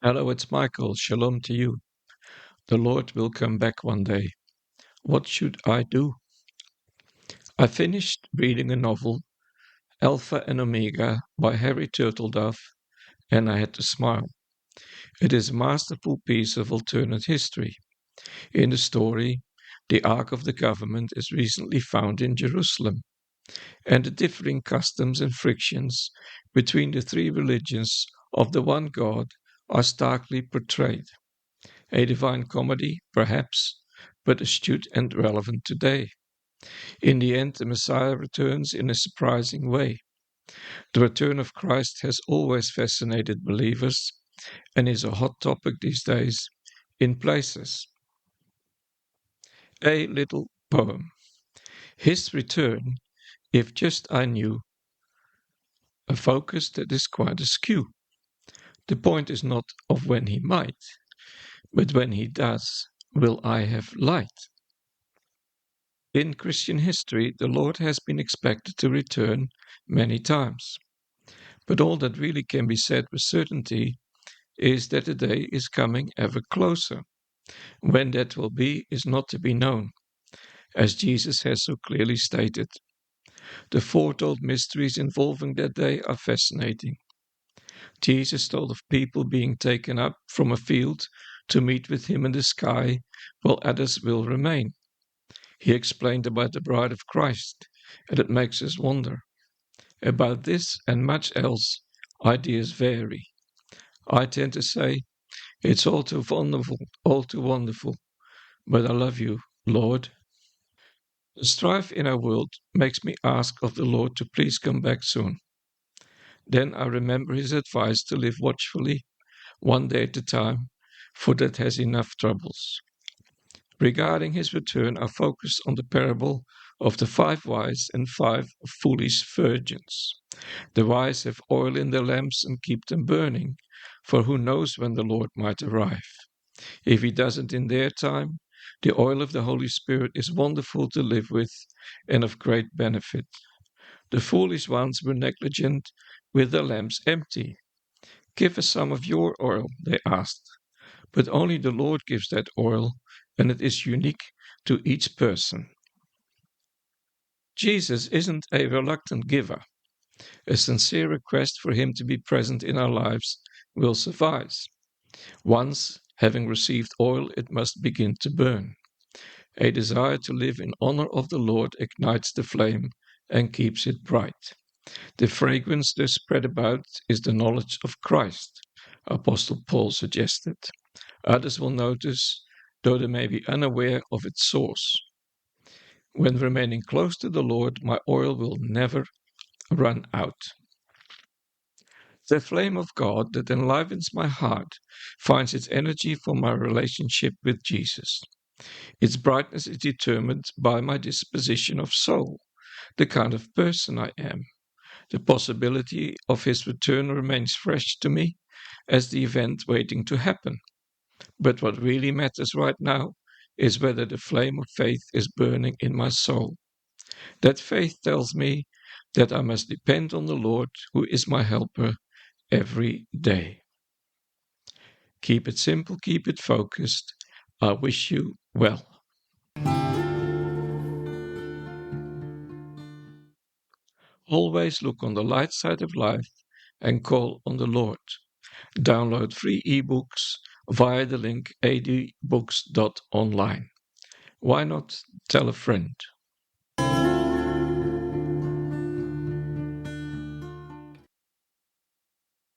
Hello, it's Michael. Shalom to you. The Lord will come back one day. What should I do? I finished reading a novel, Alpha and Omega by Harry Turtledove, and I had to smile. It is a masterful piece of alternate history. In the story, the Ark of the Covenant is recently found in Jerusalem, and the differing customs and frictions between the three religions of the one God are starkly portrayed. A divine comedy, perhaps, but astute and relevant today. In the end, the Messiah returns in a surprising way. The return of Christ has always fascinated believers and is a hot topic these days in places. A little poem. His return, if just I knew, a focus that is quite askew. The point is not of when he might, but when he does, will I have light? In Christian history, the Lord has been expected to return many times. But all that really can be said with certainty is that the day is coming ever closer. When that will be is not to be known, as Jesus has so clearly stated. The foretold mysteries involving that day are fascinating. Jesus told of people being taken up from a field to meet with him in the sky, while others will remain. He explained about the bride of Christ, and it makes us wonder. About this and much else, ideas vary. I tend to say, it's all too wonderful, but I love you, Lord. The strife in our world makes me ask of the Lord to please come back soon. Then I remember his advice to live watchfully, one day at a time, for that has enough troubles. Regarding his return, I focus on the parable of the 5 wise and 5 foolish virgins. The wise have oil in their lamps and keep them burning, for who knows when the Lord might arrive. If he doesn't in their time, the oil of the Holy Spirit is wonderful to live with and of great benefit. The foolish ones were negligent with their lamps empty. Give us some of your oil, they asked. But only the Lord gives that oil, and it is unique to each person. Jesus isn't a reluctant giver. A sincere request for him to be present in our lives will suffice. Once, having received oil, it must begin to burn. A desire to live in honor of the Lord ignites the flame and keeps it bright. The fragrance thus spread about is the knowledge of Christ, Apostle Paul suggested. Others will notice, though they may be unaware of its source. When remaining close to the Lord, my oil will never run out. The flame of God that enlivens my heart finds its energy from my relationship with Jesus. Its brightness is determined by my disposition of soul, the kind of person I am. The possibility of his return remains fresh to me as the event waiting to happen. But what really matters right now is whether the flame of faith is burning in my soul. That faith tells me that I must depend on the Lord, who is my helper, every day. Keep it simple, keep it focused. I wish you well. Always look on the light side of life and call on the Lord. Download free ebooks via the link adbooks.online. Why not tell a friend?